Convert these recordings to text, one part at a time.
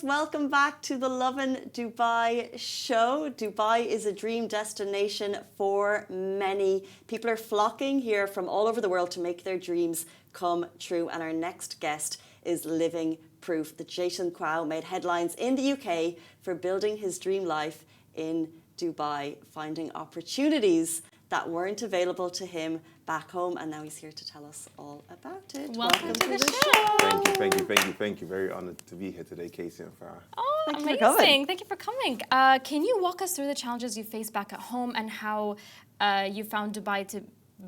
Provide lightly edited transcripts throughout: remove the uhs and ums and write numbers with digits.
Welcome back to the Lovin Dubai show. Dubai is a dream destination for many. People are flocking here from all over the world to make their dreams come true. And our next guest is living proof. The Jason Kwao made headlines in the UK for building his dream life in Dubai, finding opportunities that weren't available to him back home, and now he's here to tell us all about it. Welcome to the show. Thank you. Very honored to be here today, Casey and Farah. Oh, amazing. Thank you for coming. Can you walk us through the challenges you faced back at home and how you found Dubai to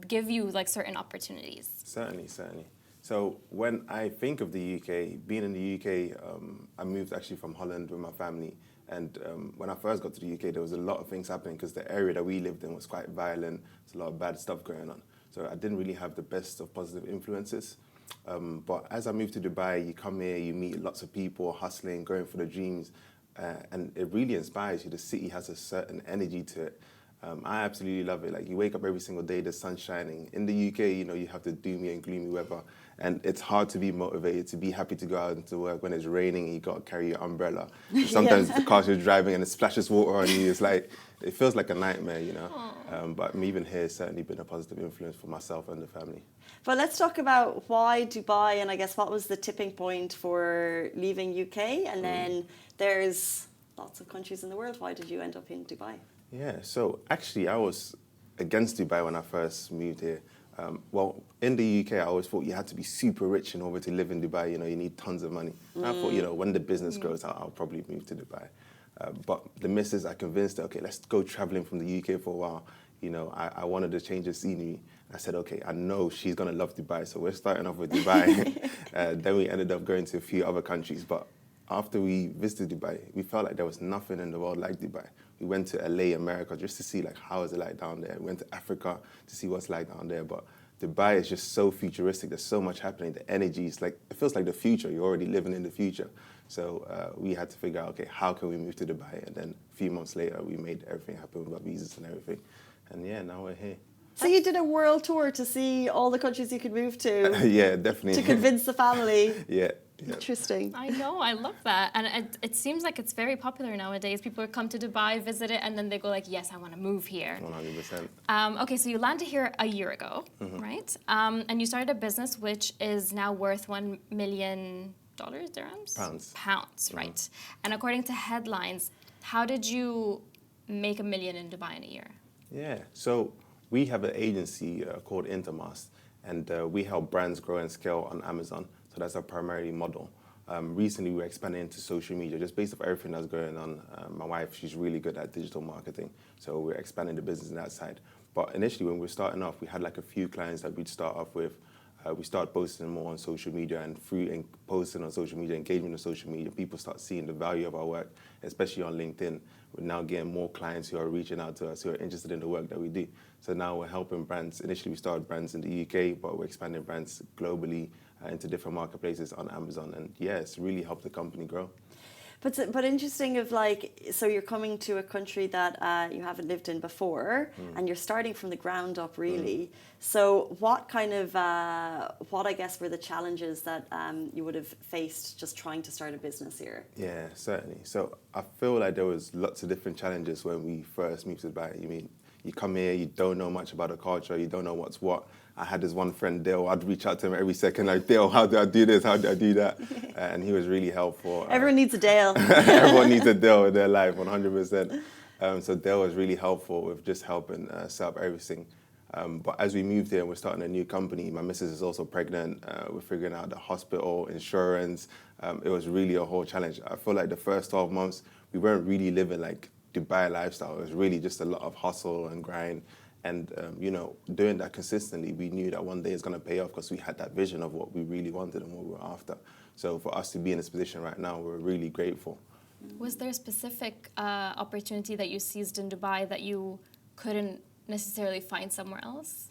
give you like certain opportunities? Certainly. So when I think of the UK, being in the UK, I moved actually from Holland with my family. And when I first got to the UK, there was a lot of things happening because the area that we lived in was quite violent. There's a lot of bad stuff going on. So I didn't really have the best of positive influences. But as I moved to Dubai, you come here, you meet lots of people hustling, going for the dreams, and it really inspires you. The city has a certain energy to it. I absolutely love it. Like, you wake up every single day, the sun's shining. In the UK, you have the doomy and gloomy weather, and it's hard to be motivated, to be happy to go out into work when it's raining and you got to carry your umbrella. Sometimes the car you're driving and it splashes water on you. It's like, it feels like a nightmare, But me even here has certainly been a positive influence for myself and the family. But let's talk about why Dubai, and I guess what was the tipping point for leaving UK, and then there's lots of countries in the world. Why did you end up in Dubai? Yeah, so actually I was against Dubai when I first moved here. Well, in the UK, I always thought you had to be super rich in order to live in Dubai. You need tons of money. And I thought, when the business grows, I'll probably move to Dubai. But the missus, I convinced her, okay, let's go traveling from the UK for a while. I wanted to change the scenery. I said, okay, I know she's going to love Dubai, so we're starting off with Dubai. Then we ended up going to a few other countries. But after we visited Dubai, we felt like there was nothing in the world like Dubai. We went to LA, America, just to see how is it like down there. We went to Africa to see what's like down there. But Dubai is just so futuristic. There's so much happening. The energy is it feels like the future. You're already living in the future. So we had to figure out, okay, how can we move to Dubai? And then a few months later, we made everything happen with our visas and everything. And yeah, now we're here. So you did a world tour to see all the countries you could move to. Yeah, definitely. To convince the family. Yeah. Interesting. I know, I love that. And it seems like it's very popular nowadays. People come to Dubai, visit it, and then they go like, yes, I want to move here. 100%. Okay, so you landed here a year ago, right? And you started a business which is now worth $1 million, dirhams? Pounds, right. And according to headlines, how did you make $1 million in Dubai in a year? Yeah, so we have an agency called Intermast, and we help brands grow and scale on Amazon. So that's our primary model. Recently, we're expanding into social media, just based off everything that's going on. My wife, she's really good at digital marketing, so we're expanding the business on that side. But initially, when we were starting off, we had a few clients that we'd start off with. We started posting more on social media, and through posting on social media, engagement on social media, people start seeing the value of our work, especially on LinkedIn. We're now getting more clients who are reaching out to us, who are interested in the work that we do. So now we're helping brands. Initially, we started brands in the UK, but we're expanding brands globally into different marketplaces on Amazon. And yeah, it's really helped the company grow. But interesting so you're coming to a country that you haven't lived in before, and you're starting from the ground up, really. So what kind of, what I guess were the challenges that you would have faced just trying to start a business here? Yeah, certainly. So I feel like there was lots of different challenges when we first moved to Dubai. You come here, you don't know much about the culture, you don't know what's what. I had this one friend, Dale. I'd reach out to him every second, like, Dale, how do I do this? How do I do that? And he was really helpful. Everyone needs a Dale. Everyone needs a Dale in their life, 100%. So Dale was really helpful with just helping set up everything. But as we moved here and we're starting a new company, my missus is also pregnant. We're figuring out the hospital, insurance. It was really a whole challenge. I feel like the first 12 months, we weren't really living like Dubai lifestyle. It was really just a lot of hustle and grind. And, doing that consistently, we knew that one day it's going to pay off because we had that vision of what we really wanted and what we were after. So for us to be in this position right now, we're really grateful. Was there a specific opportunity that you seized in Dubai that you couldn't necessarily find somewhere else?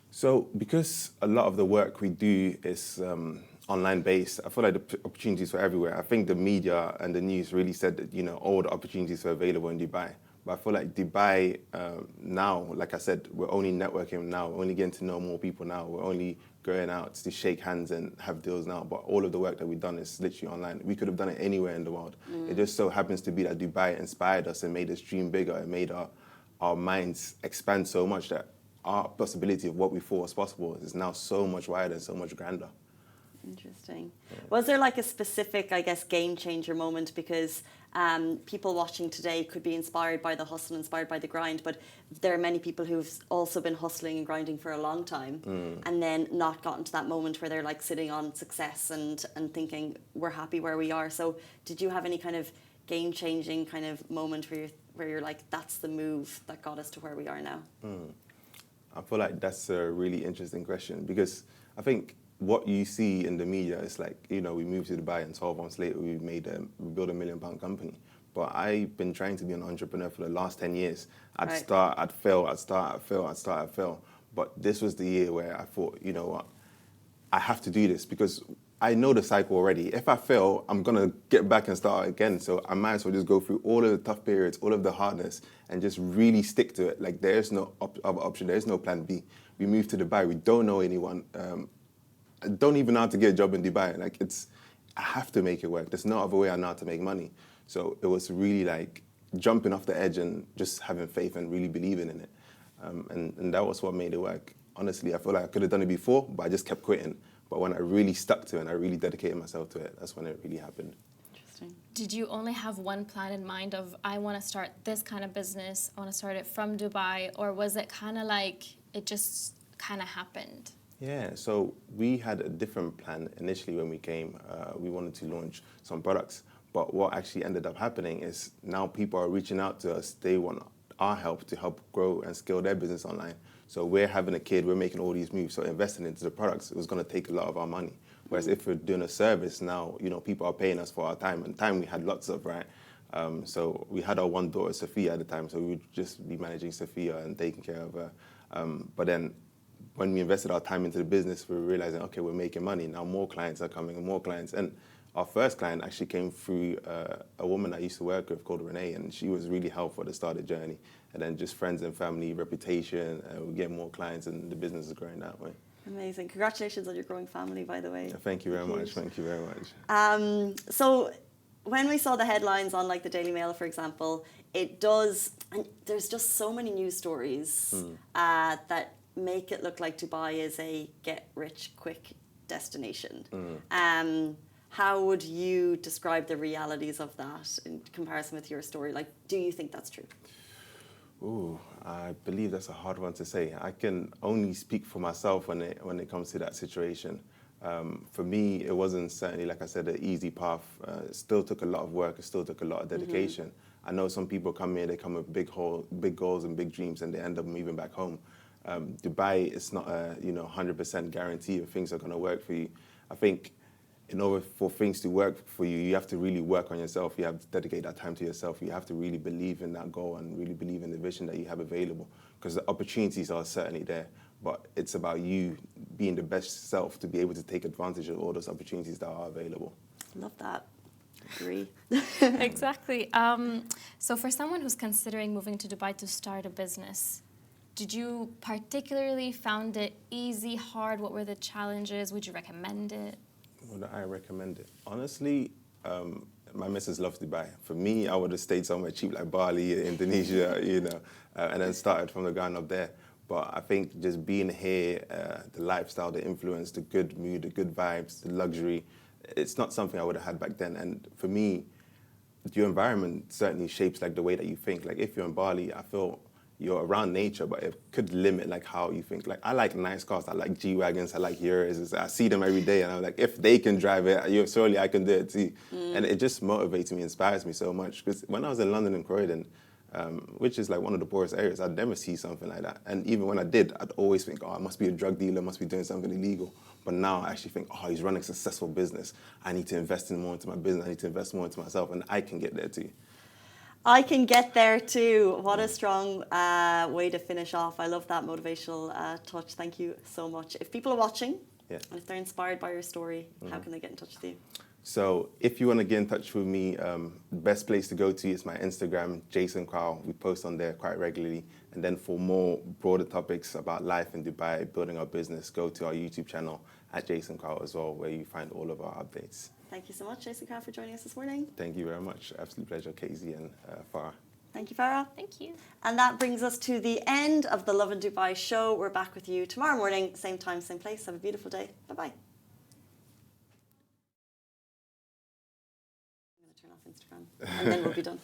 So because a lot of the work we do is online based, I feel like the opportunities were everywhere. I think the media and the news really said that, all the opportunities were available in Dubai. But I feel like Dubai now, like I said, we're only networking now, we're only getting to know more people now, we're only going out to shake hands and have deals now, but all of the work that we've done is literally online. We could have done it anywhere in the world. It just so happens to be that Dubai inspired us and made us dream bigger and made our minds expand so much that our possibility of what we thought was possible is now so much wider and so much grander. Interesting. Yeah. Was there like a specific, I guess, game changer moment? Because people watching today could be inspired by the hustle, inspired by the grind, but there are many people who've also been hustling and grinding for a long time and then not gotten to that moment where they're like sitting on success and thinking we're happy where we are. So did you have any kind of game changing kind of moment where you're like, that's the move that got us to where we are now? I feel like that's a really interesting question, because I think what you see in the media is like, you know, we moved to Dubai and 12 months later we built £1 million company. But I've been trying to be an entrepreneur for the last 10 years. I'd start, I'd fail, I'd start, I'd fail, I'd start, I'd fail. But this was the year where I thought, you know what, I have to do this, because I know the cycle already. If I fail, I'm gonna get back and start again. So I might as well just go through all of the tough periods, all of the hardness, and just really stick to it. Like, there's no other option, there's no plan B. We moved to Dubai, we don't know anyone. I don't even know how to get a job in Dubai. Like, I have to make it work. There's no other way I know how to make money. So it was really like jumping off the edge and just having faith and really believing in it. And that was what made it work. Honestly, I feel like I could have done it before, but I just kept quitting. But when I really stuck to it and I really dedicated myself to it, that's when it really happened. Interesting. Did you only have one plan in mind of, I want to start this kind of business, I want to start it from Dubai, or was it kind of like it just kind of happened? Yeah, so we had a different plan initially when we came. We wanted to launch some products, but what actually ended up happening is now people are reaching out to us. They want our help to help grow and scale their business online. So we're having a kid, we're making all these moves, so investing into the products, it was going to take a lot of our money. Whereas if we're doing a service now, you know, people are paying us for our time, and time we had lots of, right? So we had our one daughter, Sophia, at the time, so we would just be managing Sophia and taking care of her. But then when we invested our time into the business, we were realizing, okay, we're making money. Now more clients are coming and more clients. And our first client actually came through a woman I used to work with called Renee, and she was really helpful at the start of the journey. And then just friends and family, reputation, we get more clients, and the business is growing that way. Amazing. Congratulations on your growing family, by the way. Yeah, thank you very much. Thank you very much. So when we saw the headlines on like the Daily Mail, for example, it does, and there's just so many news stories that make it look like Dubai is a get-rich-quick destination. How would you describe the realities of that in comparison with your story? Like, do you think that's true? Ooh, I believe that's a hard one to say. I can only speak for myself when it comes to that situation. For me, it wasn't certainly, like I said, an easy path. It still took a lot of work. It still took a lot of dedication. I know some people come here, they come with big goals and big dreams, and they end up moving back home. Dubai is not a 100% guarantee if things are going to work for you. I think in order for things to work for you, you have to really work on yourself. You have to dedicate that time to yourself. You have to really believe in that goal and really believe in the vision that you have available, because the opportunities are certainly there. But it's about you being the best self to be able to take advantage of all those opportunities that are available. Love that. Agree. Exactly. So for someone who's considering moving to Dubai to start a business, did you particularly found it easy, hard? What were the challenges? Would you recommend it? Would I recommend it? Honestly, my missus loves Dubai. For me, I would have stayed somewhere cheap like Bali, Indonesia, and then started from the ground up there. But I think just being here, the lifestyle, the influence, the good mood, the good vibes, the luxury, it's not something I would have had back then. And for me, your environment certainly shapes like the way that you think. Like if you're in Bali, I feel you're around nature, but it could limit like how you think. Like I like nice cars, I like G-Wagons, I like Euros. I see them every day and I'm like, if they can drive it, surely I can do it too. And it just motivates me, inspires me so much. Because when I was in London and Croydon, which is like one of the poorest areas, I'd never see something like that. And even when I did, I'd always think, oh, I must be a drug dealer, must be doing something illegal. But now I actually think, oh, he's running a successful business. I need to invest more into my business. I need to invest more into myself, and I can get there too. I can get there too. What a strong way to finish off. I love that motivational touch. Thank you so much. If people are watching and if they're inspired by your story, how can they get in touch with you? So if you want to get in touch with me, the best place to go to is my Instagram, Jason Kwao. We post on there quite regularly. And then for more broader topics about life in Dubai, building our business, go to our YouTube channel at Jason Kwao as well, where you find all of our updates. Thank you so much, Jason Kwao, for joining us this morning. Thank you very much. Absolute pleasure, Casey and Farah. Thank you, Farah. Thank you. And that brings us to the end of the Lovin Dubai show. We're back with you tomorrow morning, same time, same place. Have a beautiful day. Bye-bye. I'm going to turn off Instagram and then we'll be done.